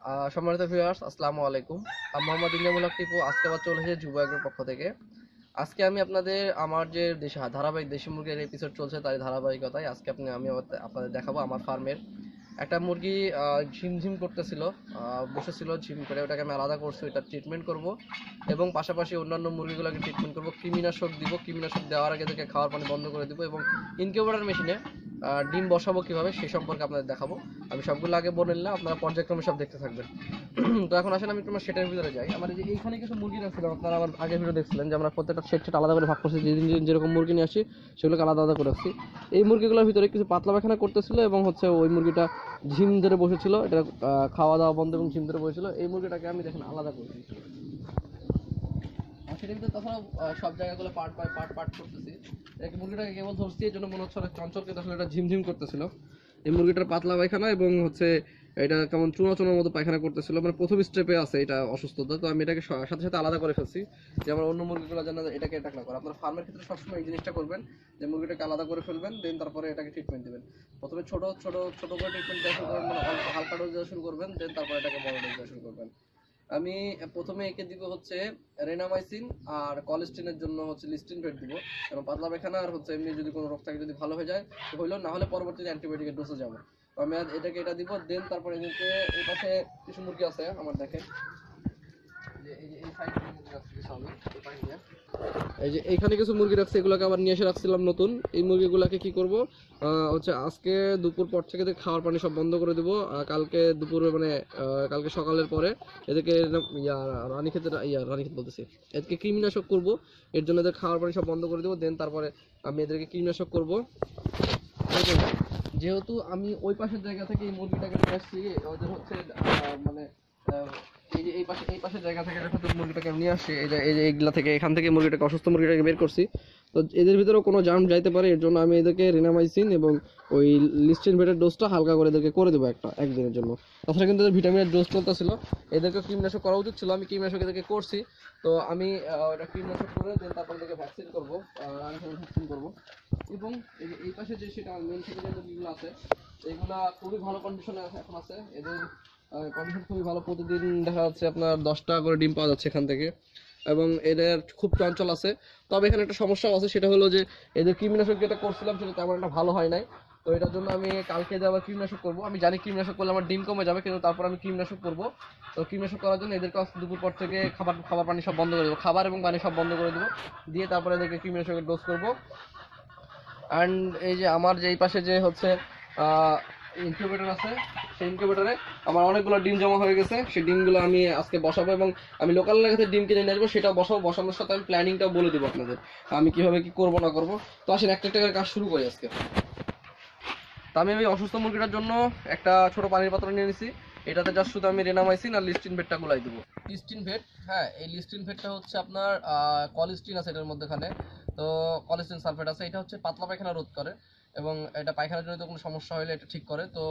সম্মানিত ভিউয়ার্স, আসসালামু আলাইকুম। আমি মোহাম্মদ ইমরান টিপু। আজকে আবার চলে এসেছি যুব এগ্রোর পক্ষ থেকে। আজকে আমি আপনাদের আমার যে ধারাবাহিক দেশি মুরগির এপিসোড চলছে তার ধারাবাহিকতায় আজকে আমি আপনাদের দেখাবো আমার ফার্মের একটা মুরগি ঝিমঝিম করতেছিল, বসেছিল ঝিম করে। ওটাকে আমি আলাদা করছি, ওটা ট্রিটমেন্ট করব এবং পাশাপাশি অন্যান্য মুরগিগুলোকে ট্রিটমেন্ট করব। কৃমিনাশক দিব, কৃমিনাশক দেওয়ার আগে থেকে খাওয়ার পানি বন্ধ করে দিব এবং ইনকিউবেটর মেশিনে ডিম বসাবো কিভাবে সেই সম্পর্কে আপনাদের দেখাবো। আমি সবগুলো আগে বলে নিলাম, আপনারা পর্যায়ক্রমে সব দেখতে থাকবেন। তো এখন আসেন আমি তোমার সেটের ভিতরে যাই। আমার যে এইখানে কিছু মুরগি রাখছিলাম, আপনারা আমার আগের ভিডিও দেখছিলেন যে আমরা প্রত্যেকটা সেট আলাদা করে ভাগ করছি। যেদিন যেরকম মুরগি নিয়ে আসি সেগুলোকে আলাদা আলাদা করে রাখছি। এই মুরগিগুলোর ভিতরে কিছু পাতলা পায়খানা করতেছিল এবং ওই মুরগিটা ঝিম ধরে বসেছিল। এটা খাওয়া দাওয়া বন্ধ এবং ঝিম ধরে বসেছিল। এই মুরগিটাকে আমি দেখেন আলাদা করেছি। সেটার ভিতরে তাছাড়াও সব জায়গাগুলো পার্ট বাই পার্ট করতেছি। মুরগিটাকে কেবল ধরছি এই জন্য মনে হচ্ছে অনেক চঞ্চল, কিন্তু আসলে এটা ঝিমঝিম করতেছিল। এই মুরগিটার পাতলা পায়খানা এবং এটা কেমন চুনা চুনার মতো পায়খানা করতেছিল, মানে প্রথম স্টেপে আছে এটা অসুস্থতা। তো আমি এটাকে সাথে সাথে আলাদা করে ফেলছি, যে আমার অন্য মুরগিগুলো যেন এটাকে অ্যাটাক না করে। আপনার ফার্মের ক্ষেত্রে সবসময় এই জিনিসটা করবেন যে মুরগিটাকে আলাদা করে ফেলবেন, দেন তারপরে এটাকে ট্রিটমেন্ট দেবেন। প্রথমে ছোট ছোট ছোট করে ট্রিটমেন্ট দেওয়া শুরু করবেন, মানে অল্প হালকা ডোজ দেওয়া শুরু করবেন, দেন তারপরে এটাকে বড় ডোজ দেওয়া শুরু করবেন। আমি প্রথমে একে দিব রেনামাইসিন, আর কলেস্টিনের জন্য লিস্টিন ভেট দিব, এবং পাতলা পায়খানা আর এমনি যদি কোনো রোগ থাকে যদি ভালো হয়ে যায় তো হইলো, না হলে পরবর্তীতে অ্যান্টিবায়োটিকের ডোজে যাবো। তো আমি এটা দিব, দেন তারপরে এদিকে এই পাশে কিছু মুরগি আছে আমার, দেখেন যে এই সাইডে মুরগি রাখছি কিছু আমি এই পাশে দিয়ে। এই যে এইখানে কিছু মুরগি রাখছে, এগুলোকে আবার নিয়ে এসে রাখছিলাম নতুন। এই মুরগিগুলোকে কি করব, আজকে দুপুর পর থেকে খাওয়ার পানি সব বন্ধ করে দেবো। কালকে দুপুরে মানে কালকে সকালের পরে এদেরকে রানীক্ষেত বলতেছি, এদেরকে কৃমিনাশক করব। এর জন্য এদের খাওয়ার পানি সব বন্ধ করে দেবো, দেন তারপরে আমি এদেরকে কৃমিনাশক করব। যেহেতু আমি ওই পাশের জায়গা থেকে এই মুরগিটাকে নিয়ে আসছি, ওদের মানে এই পাশের জায়গা থেকে মুরগিটাকে নিয়ে আসছি, এইগুলা থেকে, এখান থেকে মুরগিটাকে অসুস্থ মুরগিটাকে বের করছি। তো এদের ভিতরেও কোনো জার্ম যাইতে পারে, এর জন্য আমি এদেরকে রিনামাইসিন এবং ওই লিস্টিন ভেটের ডোজটা হালকা করে এদেরকে করে দেবো একদিনের জন্য। তাছাড়া কিন্তু এদের ভিটামিনের ডোজ চলতেছিল, এদেরকে কৃমিনাশক করা উচিত ছিল, আমি কৃমিনাশক এদেরকে করছি। তো আমি ওটা কৃমিনাশক করে দেন তারপর এদেরকে ভ্যাকসিন করবো, ভ্যাকসিন করবো। এবং এই পাশে যে সেটা মেন থেকে যে মুরগিগুলো আছে এইগুলা খুবই ভালো কন্ডিশনে এখন আছে। এদের কন্ডিশন খুবই ভালো, প্রতিদিন দেখা যাচ্ছে আপনার 10টা করে ডিম পাওয়া যাচ্ছে এখান থেকে, এবং এদের খুব চঞ্চল আছে। তবে এখানে একটা সমস্যা আছে, সেটা হলো যে এদের কৃমিনাশক যেটা করছিলাম সেটা তেমন একটা ভালো হয় নাই। তো এটার জন্য আমি কালকে আবার কৃমিনাশক করবো। আমি জানি কৃমিনাশক করলে আমার ডিম কমে যাবে, কিন্তু তারপর আমি কৃমিনাশক করবো। তো কৃমিনাশক করার জন্য এদেরকে দুপুর পর থেকে খাবার পানি সব বন্ধ করে দেবো, খাবার এবং পানি সব বন্ধ করে দেবো, দিয়ে তারপরে এদেরকে কৃমিনাশকের ডোজ করবো। অ্যান্ড এই যে আমার যে এই পাশে যে ইনকিউবেটর আছে, সেই ইনকিউবেটরে আমার অনেকগুলো ডিম জমা হয়ে গেছে। সেই ডিমগুলো আমি আজকে বসাবো এবং আমি লোকাল কাছে ডিম কিনে নিয়ে আসবো, সেটা বসাবো। বসানোর সাথে আমি প্ল্যানিংটাও বলে দেবো আপনাদের, আমি কিভাবে কি করবো না করবো। তো আসেন একটা একটা করে কাজ শুরু করি আজকে। তো আমি ওই অসুস্থ মুরগিটার জন্য একটা ছোট পানির পাত্র নিয়ে নিছি। এটাতে জাস্ট শুধু আমি রেনামাইসিন আর লিস্টিন ভেটটা গুলাই দেবো। লিস্টিন ভেট, হ্যাঁ, এই লিস্টিন ভেটটা আপনার কলিস্টিন আছে এটার মধ্যেখানে। তো কলিস্টিন সালফেট আছে, এটা পাতলা পায়খানা রোধ করে এবং এটা পায়খানার জনিত কোনো সমস্যা হলে এটা ঠিক করে। তো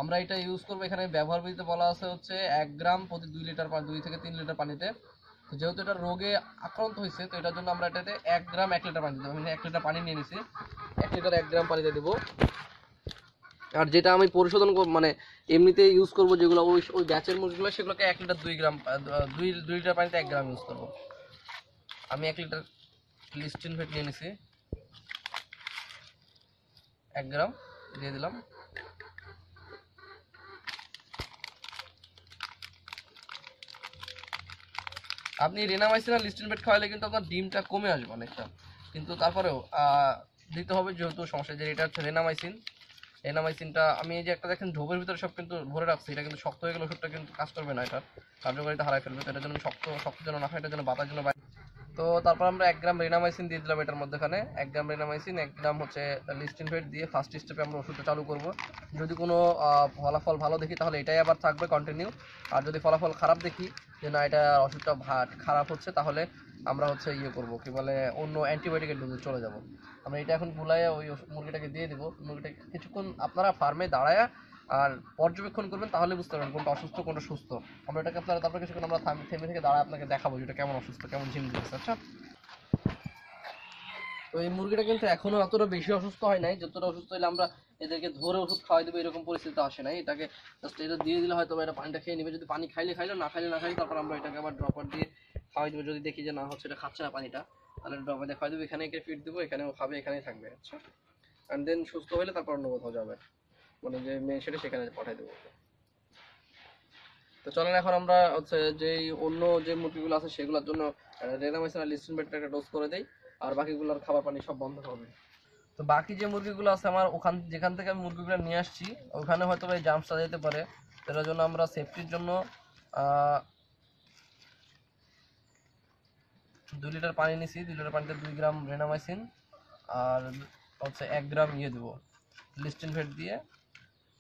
আমরা এটা ইউজ করবো। এখানে ব্যবহার বিধিতে বলা আছে 1 গ্রাম প্রতি 2 লিটার 2 থেকে 3 লিটার পানিতে। তো যেহেতু এটা রোগে আক্রান্ত হয়েছে, তো এটার জন্য আমরা এটাতে 1 গ্রাম 1 লিটার পানি দেবো। আমি 1 লিটার পানি নিয়ে নিছি, 1 লিটার 1 গ্রাম পানিতে দেবো। আর যেটা আমি পরিশোধন মানে এমনিতে ইউজ করবো, যেগুলো ওই ব্যাচের মুরগিগুলো, সেগুলোকে 1 লিটার 2 গ্রাম 2 লিটার পানিতে 1 গ্রাম ইউজ করবো। আমি 1 লিটার লিস্টিন ভেট নিয়ে নিছি, 1 গ্রাম দিয়ে দিলাম। আপনি রেনামাইসিন আর লিস্টিন ভেট খাওয়ালে কিন্তু আপনার ডিমটা কমে আসবে অনেকটা, কিন্তু তারপরেও দিতে হবে, যেহেতু সমস্যা। যে এটা রেনামাইসিন, এনামাইসিনটা আমি এই যে একটা দেখেন ঢোকের ভিতরে সব কিন্তু ভরে রাখছি, এটা কিন্তু শক্ত হয়ে গেলে ওষুধটা কিন্তু কাজ করবে না, এটা কার্যকারিতা হারাই ফেলবে। তো এটার জন্য শক্ত শক্ত যেন না হয়, এটার জন্য বাতার জন্য। তো তারপর আমরা 1 গ্রাম রেনামাইসিন দিয়ে দিলাম এটার মধ্যেখানে, 1 গ্রাম রেনামাইসিন, 1 গ্রাম লিস্টিন ভেট দিয়ে ফার্স্ট স্টেপে আমরা ওষুধটা চালু করব। যদি কোনো ফলাফল ভালো দেখি তাহলে এটাই আবার থাকবে কন্টিনিউ। আর যদি ফলাফল খারাপ দেখি যে না, এটা ওষুধটা খারাপ হচ্ছে, তাহলে আমরা ইয়ে করবো, কি বলে, অন্য অ্যান্টিবায়োটিকের ডোজে চলে যাব। আমরা এটা এখন গুলাইয়া ওই মুরগিটাকে দিয়ে দেবো। মুরগিটাকে কিছুক্ষণ আপনারা ফার্মে দাঁড়ায়া আর পর্যবেক্ষণ করবেন, তাহলে বুঝতে পারবেন কোনটা অসুস্থ কোনটা সুস্থ। আমরা এটাকে তারপর কিছুক্ষণ আমরা থেমে থেকে দাঁড়ায় আপনাকে দেখাবো যেটা কেমন অসুস্থ, কেমন ঝিম দিচ্ছে। আচ্ছা, তো এই মুরগিটা কিন্তু এখনো অতটা বেশি অসুস্থ হয় নাই, যতটা অসুস্থ হলে আমরা এদেরকে ধরে ওষুধ খাওয়াই দেবো এরকম পরিস্থিতি আসে নাই। এটাকে জাস্ট এটা দিয়ে দিলে হয়তো এটা পানিটা খেয়ে নেবে, যদি পানি খাইলে খাইলো, না খাইলে না খাইলে, তারপর আমরা এটাকে আবার ড্রপার দিয়ে খাওয়াই দেবো। যদি দেখি যে না হচ্ছে এটা খাচ্ছে না পানিটা, তাহলে ড্রপার দিয়ে খাওয়াই দেবো, এখানে একে ফিড দেবো, এখানেও খাবে, এখানেই থাকবে। আচ্ছা, অ্যান্ড দেন সুস্থ হলে তারপর অন্য কোথাও যাবে, মানে যে মেন সেটা সেখানে পাঠাই দেবো। তো চলেন এখন আমরা হচ্ছে যেই অন্য যে মুরগিগুলো আছে সেগুলোর জন্য রেনামাইসিন আর লিস্টিনবেটটা একটা ডোজ করে দেই, আর বাকিগুলোর খাবার পানি সব বন্ধ হবে। তো বাকি যে মুরগিগুলো আছে আমার ওখান যেখান থেকে আমি মুরগিগুলো নিয়ে আসছি ওখানে হয়তো এই জাম্পসটা যেতে পারে। এটার জন্য আমরা সেফটির জন্য 2 লিটার পানি নিছি, 2 লিটার পানিতে 2 গ্রাম রেনামাইসিন আর হচ্ছে 1 গ্রাম দেবো লিস্টিনভেট দিয়ে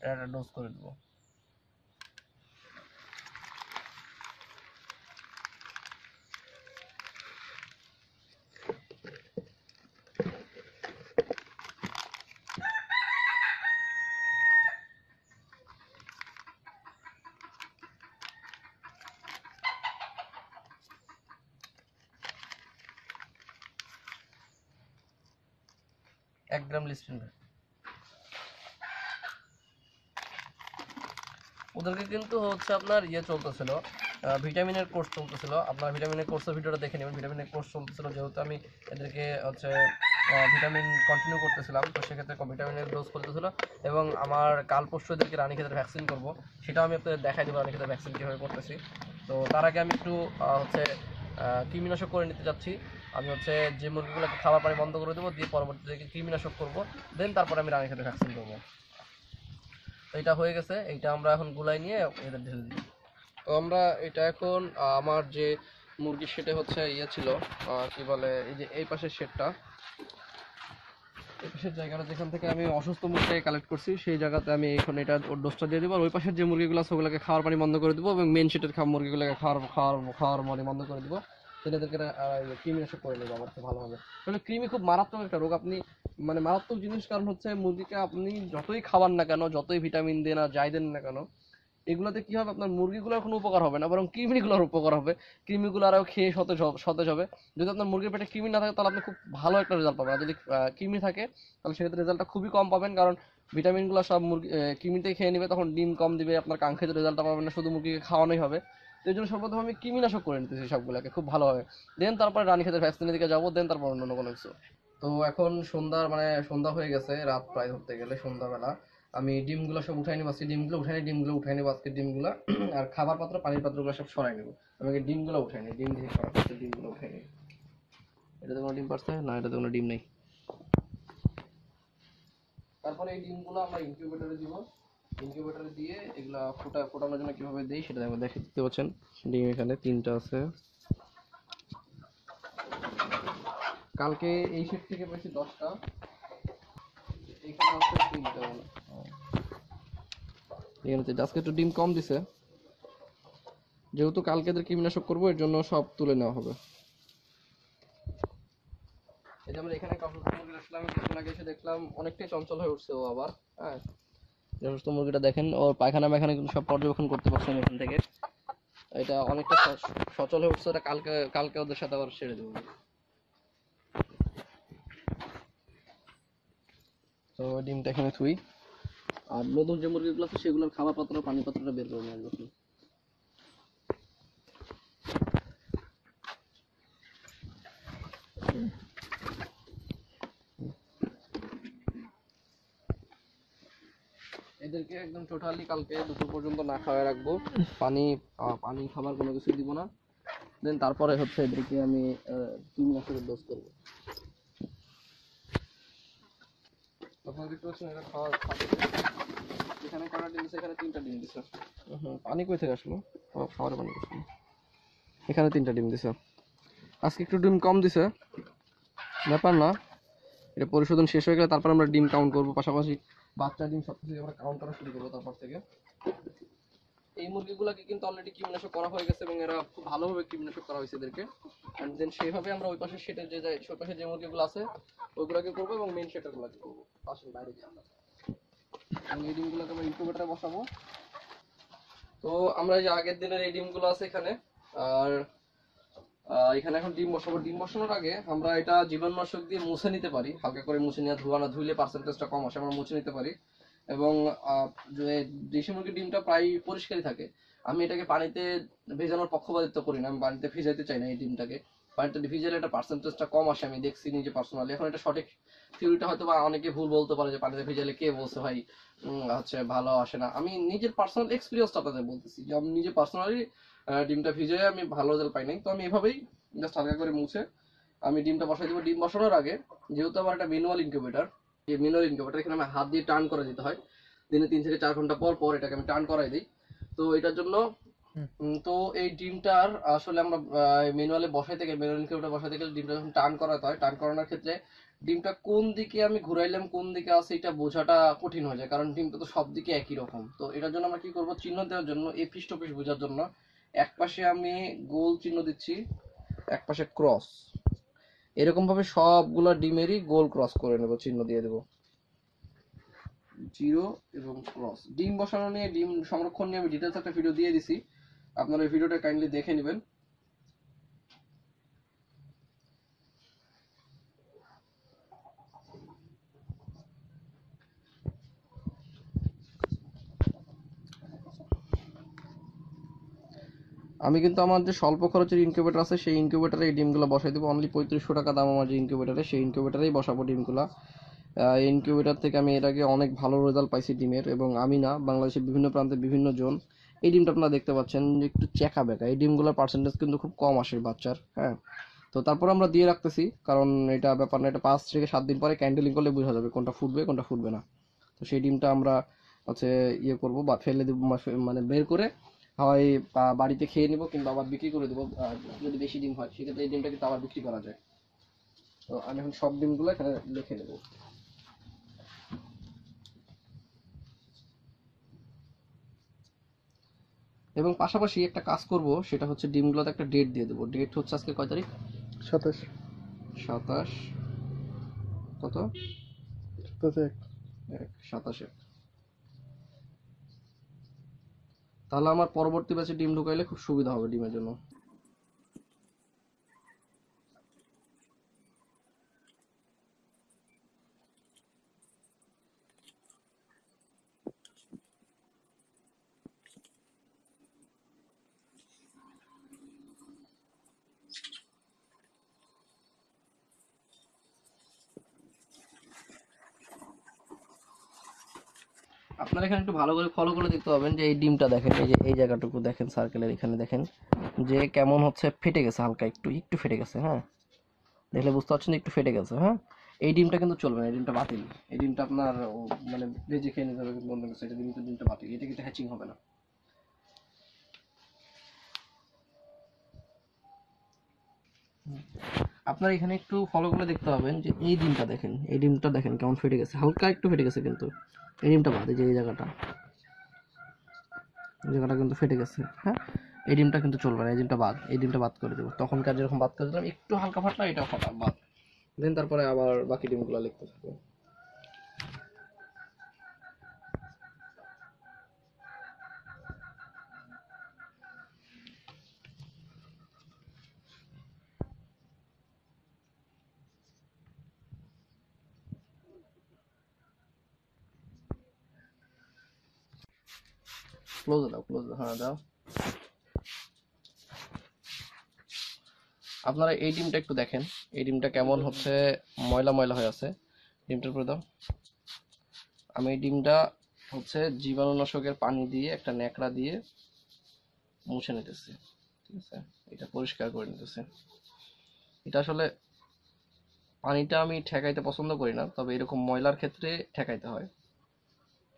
এটা একটা ডোজ করে দেবো। 1 গ্রাম লিস্টিনভেট। ওদেরকে কিন্তু হচ্ছে আপনার চলতেছিল, ভিটামিনের কোর্স চলতেছিল। আপনার ভিটামিনের কোর্সের ভিডিওটা দেখে নেবেন, ভিটামিনের কোর্স চলতেছিল, যেহেতু আমি এদেরকে হচ্ছে ভিটামিন কন্টিনিউ করতেছিলাম, তো সেক্ষেত্রে ভিটামিনের ডোজ করতেছিল। এবং আমার কাল পরশু এদেরকে রানীক্ষেতের ভ্যাকসিন করবো, সেটাও আমি আপনাদের দেখাই দেবো রানীক্ষেতের ভ্যাকসিন কীভাবে করতেছি। তো তার আগে আমি একটু হচ্ছে কৃমিনাশক করে নিতে যাচ্ছি। আমি হচ্ছে যে মুরগিগুলোকে খাবার পানি বন্ধ করে দেবো, দিয়ে পরবর্তীতে কৃমিনাশক করবো, দেন তারপরে আমি রানীক্ষেতের ভ্যাকসিন করবো। তো এটা হয়ে গেছে, এইটা আমরা এখন গুলাই নিয়ে এদের ঢেলে দিই। তো আমরা এটা এখন আমার যে মুরগির শেডে হচ্ছে ছিল কি বলে, এই যে এই পাশের শেডটা, এই পাশের জায়গাটা যেখান থেকে আমি অসুস্থ মুরগিটাকে কালেক্ট করছি সেই জায়গাতে আমি এখন এটা ওর ডোজটা দিয়ে দেবো। আর ওই পাশের যে মুরগিগুলো আছে ওগুলোকে খাওয়ার পানি বন্ধ করে দেবো, এবং মেন শেডের মুরগিগুলোকে খাওয়ার পানি বন্ধ করে দেবো। এদেরকে কৃমিনাশক করে নেবো আমার, ভালো হবে। তাহলে কৃমি খুব মারাত্মক একটা রোগ, আপনি মানে মারাত্মক জিনিস। কারণ হচ্ছে মুরগিকে আপনি যতই খাবার না কেন, যতই ভিটামিন দেন আর যাই দেন না কেন, এগুলোতে কি হবে, আপনার মুরগিগুলোর কোনো উপকার হবে না, বরং কৃমিগুলোর উপকার হবে। কৃমিগুলো আরও খেয়ে সতেজ হবে। যদি আপনার মুরগির পেটে কৃমি না থাকে তাহলে আপনি খুব ভালো একটা রেজাল্ট পাবেন, আর যদি কৃমি থাকে তাহলে সেক্ষেত্রে রেজাল্টটা খুবই কম পাবেন। কারণ ভিটামিনগুলো সব মুরগি কৃমিতেই খেয়ে নেবে, তখন ডিম কম দিবে, আপনার কাঙ্ক্ষিত রেজাল্টটা পাবেন না, শুধু মুরগিকে খাওয়ানোই হবে। তো এই জন্য সর্বপ্রথম আমি কৃমিনাশক করে নিতেছি সবগুলোকে খুব ভালোভাবে, দেন তারপরে রানীক্ষেতের ভ্যাকসিনের দিকে যাবো, দেন তারপর অন্য কোনো কিছু। তো এখন সন্ধ্যা হয়ে গেছে, রাত প্রায় ধরতে গেলে সন্ধ্যাবেলা। আমি ডিমগুলো সব উঠাই নিব, আজকে ডিমগুলো উঠাই নিব আজকে ডিমগুলো। আর খাবার পাত্র পানির পাত্রগুলো সব সরাই নেব। আমি আগে ডিমগুলো উঠাই নিই, ডিম দিয়ে সরাই, ডিমগুলো উঠাই নিই। এটাতে কোনো ডিম পারছে না, এটাতে কোনো ডিম নেই। তারপরে এই ডিমগুলো আমরা ইনকিউবেটরে দিব। ইনকিউবেটরে দিয়ে এগুলা ফোটানোর জন্য কিভাবে দেই সেটা দেখতে পাচ্ছেন। ডিম এখানে 3টা আছে। কালকে এই সেট থেকে পেয়েছি 10টা, এখানে আছে 3টা। আজকে একটু ডিম কম দিছে, যেহেতু কালকে এদের কৃমিনাশক করবো, এর জন্য সব তুলে নেওয়া হবে। এই যে আমরা এখানে মুরগি আসলাম, কিছুক্ষণ আগে এসে দেখলাম অনেকটাই চঞ্চল হয়ে উঠছে ও আবার। হ্যাঁ, সুস্থ মুরগিটা দেখেন, ওর পায়খানা কিন্তু সব পর্যবেক্ষণ করতে পারছেন এখান থেকে। এটা অনেকটা সচল হয়ে উঠছে, এটা কালকে ওদের সাথে আবার ছেড়ে দেবো। তো ডিমটা এখানে থুই, আর নতুন যে মুরগিগুলো আছে সেগুলোর খাবার পাত্র পানি পাত্রটা বের করে নিয়ে আসবো। এদেরকে একদম টোটালি কালকে দুপুর পর্যন্ত না খাওয়ায় রাখবো, পানি খাবার কোনো কিছু দিব না। দেন তারপরে হচ্ছে এদেরকে আমি কৃমিনাশকের ডোজ করবো। তখন দেখতে পাচ্ছেন এটা এখানে কটা ডিম দিচ্ছে, এখানে 3টা ডিম দিচ্ছে। পানি কই থেকে আসলো, খাওয়ার পানি আসলো। এখানে 3টা ডিম দিছে, আজকে একটু ডিম কম দিছে, ব্যাপার না। এটা পরিশোধন শেষ হয়ে গেলে তারপর আমরা ডিম কাউন্ট করবো, পাশাপাশি বাচ্চা ডিম সব কিছু আমরা কাউন্ট করা শুরু করবো তারপর থেকে। এই মুরগিগুলোকে কিন্তু অলরেডি কৃমিনাশক করা হয়ে গেছে, এবং এরা খুব ভালোভাবে কৃমিনাশক করা হয়েছে এদেরকে। অ্যান্ড দেন সেইভাবে আমরা ওই পাশে সেটের ওই পাশে যে মুরগিগুলো আছে ওইগুলোকে করবো, এবং মেন সেটারগুলোকে করবো পাশের বাইরে গিয়ে আমরা। এই ডিমগুলোকে আমরা ইনকিউবেটরে বসাবো। তো আমরা যে আগের দিনের এই ডিমগুলো আছে এখানে, আর এখানে এখন ডিম বসাবো। ডিম বসানোর আগে আমরা এটা জীবাণুনাশক দিয়ে মুছে নিতে পারি, হালকা করে মুছে নিয়ে ধুলে পার্সেন্টেজটা কম আসে, আমরা মুছে নিতে পারি। এবং যে দেশি মুরগির ডিমটা প্রায় পরিষ্কারই থাকে। আমি এটাকে পানিতে ভেজানোর পক্ষপাতিত্ব করি না, আমি পানিতে ভিজাইতে চাই না এই ডিমটাকে। পানিতে ভিজালে এটা পার্সেন্টেজটা কম আসে, আমি দেখছি নিজে পার্সোনালি। এখন এটা সঠিক থিওরিটা হয়তো বা অনেকে ভুল বলতে পারে যে পানিতে ভিজালে, কে বলছে ভাই হচ্ছে ভালো আসে না। আমি নিজের পার্সোনাল এক্সপিরিয়েন্সটা আপনাদের বলতেছি যে আমি নিজে পার্সোনালি ডিমটা ভিজে আমি ভালো রেজাল্ট পাই নাই। তো আমি এভাবেই জাস্ট হালকা করে মুছে আমি ডিমটা বসাই দেবো। ডিম বসানোর আগে যেহেতু আমার একটা ম্যানুয়াল ইনকিউবেটর, এই ম্যানুয়াল ইনকিউবেটর এখানে আমি হাত দিয়ে টার্ন করে দিতে হয়। দিনে 3 থেকে 4 ঘন্টা পর পর এটাকে আমি টার্ন করাই দিই। তো এটার জন্য তো এই ডিমটার আসলে আমরা ম্যানুয়ালে বসাইতে গেলে, ম্যানুয়াল ইনকিউবেটর বসাইতে গেলে ডিমটা যখন টার্ন করাতে হয়, টার্ন করানোর ক্ষেত্রে ডিমটা কোন দিকে আমি ঘুরাইলাম, কোন দিকে আছে এটা বোঝাটা কঠিন হয়ে যায়, কারণ ডিমটা তো সব দিকে একই রকম। তো এটার জন্য আমরা কি করব, চিহ্ন দেওয়ার জন্য এই পৃষ্ঠ বোঝার জন্য এক পাশে আমি গোল চিহ্ন দিচ্ছি, এক পাশে ক্রস। এরকম ভাবে সবগুলা ডিমেরই গোল ক্রস করে নেব, চিহ্ন দিয়ে দেব, জিরো এবং ক্রস। ডিম বসানো নিয়ে, ডিম সংরক্ষণ নিয়ে আমি ডিটেলস একটা ভিডিও দিয়ে দিছি, আপনারা এই ভিডিওটা কাইন্ডলি দেখে নেবেন। আমি কিন্তু আমার যে স্বল্প খরচের ইনকিউবেটর আছে সেই ইনকিউবেটরে এই ডিমগুলো বসাই দেবো। অনলি 3500 টাকা দাম আমার যে ইনকিউবেটরে, সেই ইনকিউবেটরেই বসাবো ডিমগুলো। ইনকিউবেটর থেকে আমি এর আগে অনেক ভালো রেজাল্ট পাইছি ডিমের, এবং আমি না, বাংলাদেশের বিভিন্ন প্রান্তে বিভিন্ন জন। এই ডিমটা আপনারা দেখতে পাচ্ছেন একটু চেকা বেকা, এই ডিমগুলোর পার্সেন্টেজ কিন্তু খুব কম আসে বাচ্চার। হ্যাঁ, তো তারপর আমরা দিয়ে রাখতেছি, কারণ এটা ব্যাপার না, এটা 5 থেকে 7 দিন পরে ক্যান্ডেলিং করলে বোঝা যাবে কোনটা ফুটবে কোনটা ফুটবে না। তো সেই ডিমটা আমরা হচ্ছে ইয়ে করবো বা ফেলে দেবো, মানে বের করে হয় বাড়িতে খেয়ে নিব, কিংবা আবার বিক্রি করে দেবো। যদি বেশি ডিম হয় সেক্ষেত্রে এই ডিমটা কিন্তু আবার বিক্রি করা যায়। তো আমি এখন সব ডিমগুলো এখানে লিখে নেবো। এবং পাশাপাশি একটা কাজ করব, সেটা হচ্ছে ডিমগুলোতে একটা ডেট দিয়ে দেবো। ডেট হচ্ছে আজকে কয় তারিখ? 27। 27 কত? 27। 27। তাহলে আমার পরবর্তী ব্যাচে ডিম ঢুকাইলে খুব সুবিধা হবে ডিমের জন্য। আপনারা এখানে একটু ভালো করে ফলো করে দেখতে পাবেন যে এই ডিমটা দেখেন, এই যে এই জায়গাটুকু দেখেন সার্কেলের এখানে, দেখেন যে কেমন হচ্ছে ফেটে গেছে, হালকা একটু একটু ফেটে গেছে। হ্যাঁ, দেখলে বুঝতে পারছেন একটু ফেটে গেছে। হ্যাঁ, এই ডিমটা কিন্তু চলবে না, এই ডিমটা বাতিল। এই ডিমটা আপনার মানে ভেজে খেয়ে নিতে হবে, কিন্তু অন্য কিছু, এটা ডিমটা বাতিল, এটা কিন্তু হ্যাচিং হবে না। আপনার এখানে একটু ফলো করে দেখতে পাবেন যে এই ডিমটা দেখেন, এই ডিমটা দেখেন কেমন ফেটে গেছে, হালকা একটু ফেটে গেছে, কিন্তু এই ডিমটা বাদ, এই যে এই জায়গাটা, এই জায়গাটা কিন্তু ফেটে গেছে। হ্যাঁ, এই ডিমটা কিন্তু চলবে না, এই ডিমটা বাদ, এই ডিমটা বাদ করে দেবো। তখনকার যেরকম বাদ করে দিলাম, একটু হালকা ফাটলা, এটা ফাটা বাদ। দেন তারপরে আবার বাকি ডিমগুলো লিখতে থাকবো। ক্লোজ দাও, ক্লোজ দাও, হ্যাঁ দাও। আপনারা এই ডিমটা একটু দেখেন, এই ডিমটা কেমন হচ্ছে ময়লা ময়লা হয়ে আছে, ডিমটার উপরে দাও। আমি এই ডিমটা হচ্ছে জীবাণুনাশকের পানি দিয়ে, একটা ন্যাকড়া দিয়ে মুছে নিতেছি। ঠিক আছে, এটা পরিষ্কার করে নিতেছি। এটা আসলে পানিটা আমি ঠেকাইতে পছন্দ করি না, তবে এরকম ময়লার ক্ষেত্রে ঠেকাইতে হয়,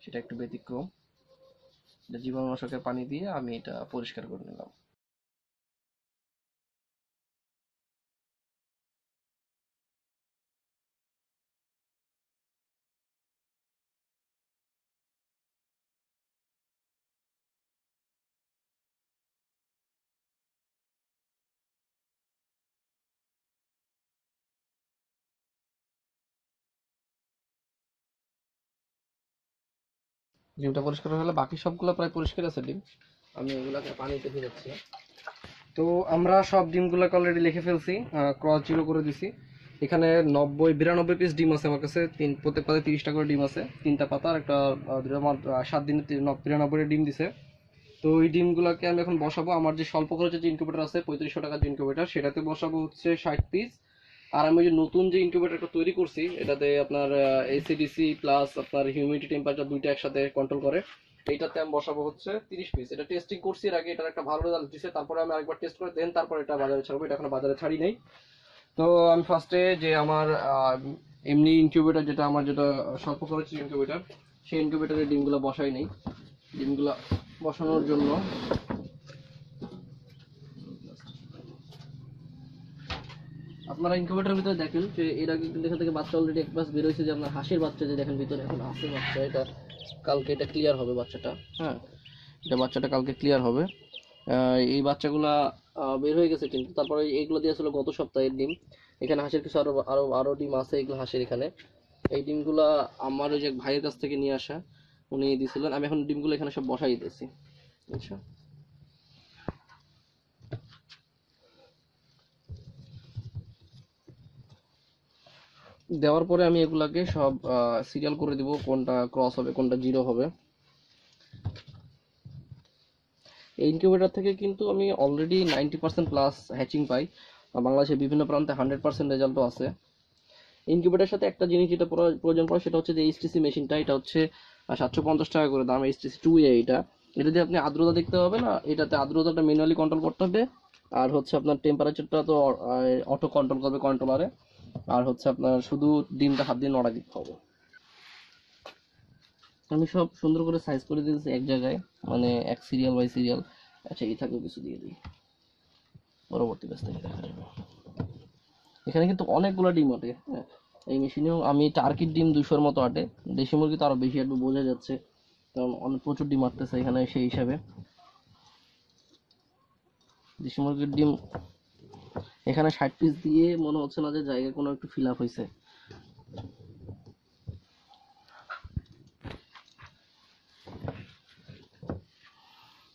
সেটা একটু ব্যতিক্রম। জীবাণুনাশকের পানি দিয়ে আমি এটা পরিষ্কার করে নিলাম। ডিমটা পরিষ্কার হলে বাকি সবগুলো প্রায় পরিষ্কার আছে ডিম। আমি এগুলাকে পানিতে ভিজাচ্ছি। তো আমরা সব ডিমগুলোকে অলরেডি লিখে ফেলছি, ক্রস জিরো করে দিছি। এখানে 92 পিস ডিম আছে আমার কাছে, প্রত্যেক পাতায় 30টা করে ডিম আছে, 3টা পাতা আর একটা 7 দিনে 93 ডিম দিছে। তো ওই ডিমগুলোকে আমি এখন বসাবো। আমার যে স্বল্প খরচের যে ইনকিউবেটর আছে 3500 টাকার যে ইনকিউবেটর, সেটাতে বসাবো হচ্ছে 60 পিস। আর আমি যে নতুন যে ইনকিউবেটরটা তৈরি করছি, এটাতে আপনার এসিডিসি প্লাস আপনার হিউমিডিটি টেম্পারেচার দুইটা একসাথে কন্ট্রোল করে, এইটাতে আমি বসাবো হচ্ছে 30 পিস। এটা টেস্টিং করছি এর আগে, এটার একটা ভালো রেজাল্ট দিছে। তারপরে আমি আরেকবার টেস্ট করে দেন তারপর এটা বাজারে ছাড়বো, এটা এখনো বাজারে ছাড়ি নাই। তো আমি ফার্স্টে যে আমার এমনি ইনকিউবেটর যেটা আমার যেটা স্বল্প খরচের ইনকিউবেটর, সেই ইনকিউবেটরের ডিমগুলো বসাই নেই। ডিমগুলো বসানোর জন্য আপনারা ইনকিউবেটরের ভিতরে দেখেন যে এর আগে কিন্তু এখান থেকে বাচ্চা অলরেডি এক মাস বের হয়েছে, যে আপনার হাঁসের বাচ্চা যে দেখেন ভিতরে এখন আছে বাচ্চা, এটা কালকে এটা ক্লিয়ার হবে বাচ্চাটা। হ্যাঁ, এটা বাচ্চাটা কালকে ক্লিয়ার হবে। এই বাচ্চাগুলা বের হয়ে গেছে, কিন্তু তারপরে এইগুলো দিয়ে আসলে গত সপ্তাহের ডিম। এখানে হাঁসের কিছু আরো আরো আরো ডিম আছে, এগুলো হাঁসের এখানে। এই ডিমগুলা আমার ওই যে ভাইয়ের কাছ থেকে নিয়ে আসা, উনি দিয়েছিলেন। আমি এখন ডিমগুলো এখানে সব বসাই দিয়েছি। আচ্ছা, দেওয়ার পরে আমি এগুলাকে সব সিরিয়াল করে দিব, কোনটা ক্রস হবে কোনটা জিরো হবে। এই ইনকিউবেটর থেকে কিন্তু আমি অলরেডি 90% প্লাস হ্যাচিং পাই। বাংলাদেশের বিভিন্ন প্রান্তে 100% রেজাল্টও আছে। ইনকিউবেটরের সাথে একটা জিনিস যেটা প্রয়োজন পড়ে সেটা হচ্ছে যে এইচটিসি মেশিনটা, এটা হচ্ছে 750 টাকা করে দাম, এইচটিসি 2A। এটা দিয়ে আপনি আর্দ্রতা দেখতে হবে না, এটাতে আর্দ্রতাটা ম্যানুয়ালি কন্ট্রোল করতে হবে। আর হচ্ছে আপনার টেম্পারেচারটা তো অটো কন্ট্রোল করবে কন্ট্রোলারে। আর হচ্ছে আপনার শুধু ডিমটা হাত দিয়ে নড়া দিতে হবে। আমি সব সুন্দর করে সাইজ করে দিয়েছি এক জায়গায়, মানে এক সিরিয়াল বাই সিরিয়াল। আচ্ছা, এই থাকবে কিছু দিয়ে দিই, পরবর্তী ব্যাচ থেকে দেখা যাবে। এখানে কিন্তু অনেকগুলো ডিম আটে। হ্যাঁ, এই মেশিনেও আমি টার্কির ডিম 200-র মতো আটে, দেশি মুরগি তো আরো বেশি আটবে, বোঝা যাচ্ছে, কারণ অনেক প্রচুর ডিম আটতেছে এখানে। সেই হিসাবে দেশি মুরগির ডিম এখানে 60 পিস দিয়ে মনে হচ্ছে না যে জায়গা কোনো একটু ফিল আপ হয়েছে।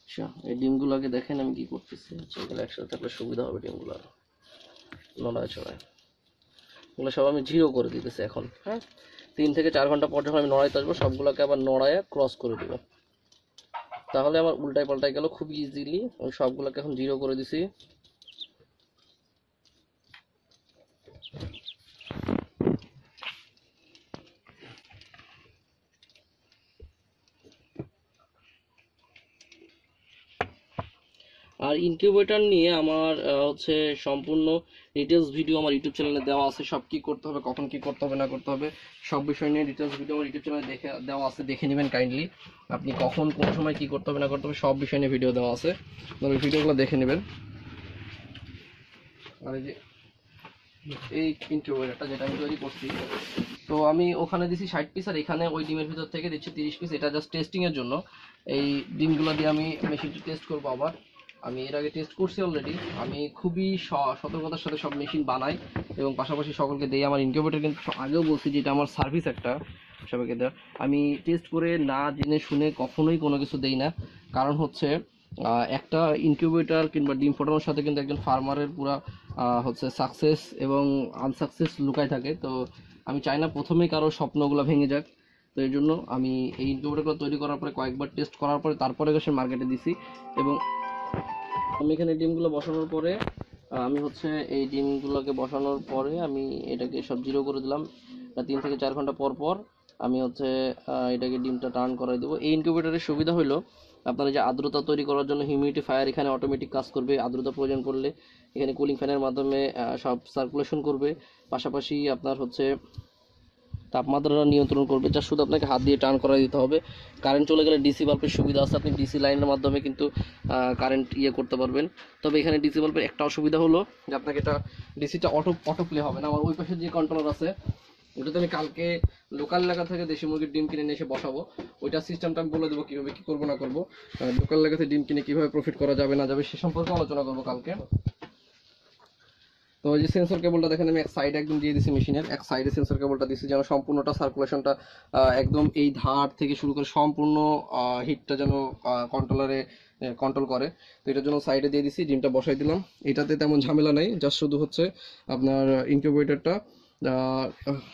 আচ্ছা, এই ডিমগুলোকে দেখেন আমি কি করতেছি। আচ্ছা, এগুলো একসাথে থাকলে সুবিধা হবে, ডিমগুলো নড়ায় চড়ায়। এগুলো সব আমি জিরো করে দিতেছি এখন। হ্যাঁ, 3 থেকে 4 ঘন্টা পর যখন আমি নড়াইতে আসবো, সবগুলোকে আবার নড়ায় ক্রস করে দেবো, তাহলে আমার উল্টায় পাল্টায় গেল খুব ইজিলি। আমি সবগুলোকে এখন জিরো করে দিছি। আর ইনকিউবেটর নিয়ে আমার হচ্ছে সম্পূর্ণ ডিটেলস ভিডিও আমার ইউটিউব চ্যানেলে দেওয়া আছে। সব কি করতে হবে, কখন কি করতে হবে না করতে হবে, সব বিষয় নিয়ে ডিটেলস ভিডিও আমার ইউটিউব চ্যানেলে দেওয়া আছে, দেখে নেবেন কাইন্ডলি। আপনি কখন কোন সময় কি করতে হবে না করতে হবে সব বিষয় নিয়ে ভিডিও দেওয়া আছে, ওই ভিডিওগুলো দেখে নেবেন। আর এই ইনকিউবেটরটা যেটা আমি তৈরি করছি, তো আমি ওখানে দিছি 60 পিস, আর এখানে ওই ডিমের ভিতর থেকে দিচ্ছি 30 পিস। এটা জাস্ট টেস্টিং এর জন্য। এই ডিমগুলো দিয়ে আমি মেশিনটি টেস্ট করবো আবার। আমি এর আগে টেস্ট করছি অলরেডি। আমি খুবই সতর্কতার সাথে সব মেশিন বানাই এবং পাশাপাশি সকলকে দেই। আমার ইনকিউবেটর কিন্তু আগেও বলছি যে এটা আমার সার্ভিস একটা সবাইকে দেওয়া। আমি টেস্ট করে না জেনে শুনে কখনোই কোনো কিছু দেই না। কারণ হচ্ছে একটা ইনকিউবেটর কিংবা ডিম ফোটানোর সাথে কিন্তু একজন ফার্মারের পুরা হচ্ছে সাকসেস এবং আনসাকসেস লুকায় থাকে। তো আমি চাই না প্রথমেই কারো স্বপ্নগুলো ভেঙে যাক। তো এই জন্য আমি এই ইনকিউবেটরগুলো তৈরি করার পরে কয়েকবার টেস্ট করার পরে তারপরে সে মার্কেটে দিছি। এবং আমি এখানে ডিমগুলো বসানোর পরে আমি হচ্ছে এই ডিমগুলোকে বসানোর পরে আমি এটাকে সব জিরো করে দিলাম। 3 থেকে 4 ঘন্টা পর পর আমি হচ্ছে এটাকে ডিমটা টার্ন করাই দেবো। এই ইনকিউবেটরের সুবিধা হলো আপনারা যে আর্দ্রতা তৈরি করার জন্য হিউমিডিফায়ার এখানে অটোমেটিক কাজ করবে। আর্দ্রতা প্রয়োজন পড়লে এখানে কুলিং ফ্যানের মাধ্যমে সব সার্কুলেশন করবে। পাশাপাশি আপনার হচ্ছে তাপমাত্রা নিয়ন্ত্রণ করবে, যা শুধু আপনাকে হাত দিয়ে টার্ন করা দিতে হবে। কারেন্ট চলে গেলে ডিসি বাল্বের সুবিধা আছে, আপনি ডিসি লাইনের মাধ্যমে কিন্তু কারেন্ট করতে পারবেন। তবে এখানে ডিসি বাল্বের একটা অসুবিধা হলো যে আপনাকে এটা ডিসিটা অটো প্লে হবে না। আমার ওই পাশে যে কন্ট্রোলার আছে ওটাতে আমি কালকে লোকাল এলাকা থেকে দেশি মুরগির ডিম কিনে নিয়ে এসে বসাবো। ওইটা সিস্টেমটা আমি বলে দেবো কীভাবে কী করবো না করবো। লোকাল এলাকা থেকে ডিম কিনে কীভাবে প্রফিট করা যাবে না যাবে সে সম্পর্কে আলোচনা করবো কালকে। তো এই যে সেন্সর কেবলটা দেখেন আমি এক সাইডে একদম দিয়ে দিছি, মেশিনের এক সাইডে সেন্সর কেবলটা দিছি যেন সম্পূর্ণটা সার্কুলেশনটা একদম এই ধার থেকে শুরু করে সম্পূর্ণ হিটটা যেন কন্ট্রোলারে কন্ট্রোল করে। তো এটার জন্য সাইডে দিয়ে দিছি, ডিমটা বসাই দিলাম। এটাতে তেমন ঝামেলা নাই, জাস্ট শুধু হচ্ছে আপনার ইনকিউবেটরটা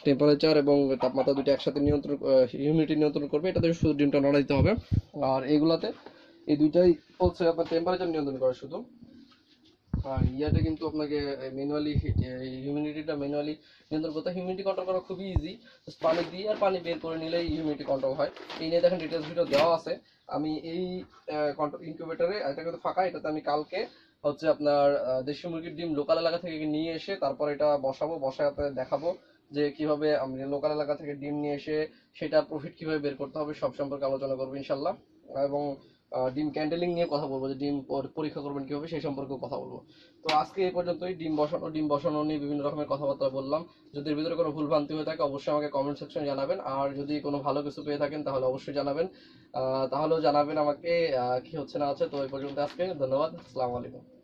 টেম্পারেচার এবং তাপমাত্রা দুটো একসাথে নিয়ন্ত্রণ, হিউমিডিটি নিয়ন্ত্রণ করবে, এটাতে শুধু ডিমটা নড়া দিতে হবে। আর এইগুলাতে এই দুইটাই হচ্ছে আপনার টেম্পারেচার নিয়ন্ত্রণ করে শুধু। আর ইয়াটা কিন্তু আপনাকে ম্যানুয়ালি হিউমিডিটিটা ম্যানুয়ালি নিয়ন্ত্রণ করতে, হিউমিডিটি কন্ট্রোল করা খুবই ইজি। পানি দিয়ে আর পানি বের করে নিলেই হিউমিডিটি কন্ট্রোল হয়। এই নিয়ে দেখেন ডিটেলস ভিডিও দেওয়া আছে। আমি এই কন্ট্রোল ইনকিউবেটরে, এটা কিন্তু ফাঁকা, এটাতে আমি কালকে হচ্ছে আপনার দেশি মুরগির ডিম লোকাল এলাকা থেকে নিয়ে এসে তারপর এটা বসাবো, বসায় আপনাদের দেখাবো যে কিভাবে আমি লোকাল এলাকা থেকে ডিম নিয়ে এসে সেটার প্রফিট কিভাবে বের করতে হবে সব সম্পর্কে আলোচনা করবো ইনশাল্লাহ। এবং ডিম ক্যান্ডেলিং নিয়ে কথা বলবো, যে ডিম পরীক্ষা করবেন কিভাবে সেই সম্পর্কেও কথা বলবো। তো আজকে এই পর্যন্তই। ডিম বসানো নিয়ে বিভিন্ন রকমের কথাবার্তা বললাম। যদি এর ভিতরে কোনো ভুল ভ্রান্তি হয়ে থাকে অবশ্যই আমাকে কমেন্ট সেকশনে জানাবেন, আর যদি কোনো ভালো কিছু পেয়ে থাকেন তাহলে অবশ্যই জানাবেন। তাহলেও জানাবেন আমাকে কি হচ্ছে না হচ্ছে। তো এই পর্যন্ত আজকে, ধন্যবাদ, আসসালামু আলাইকুম।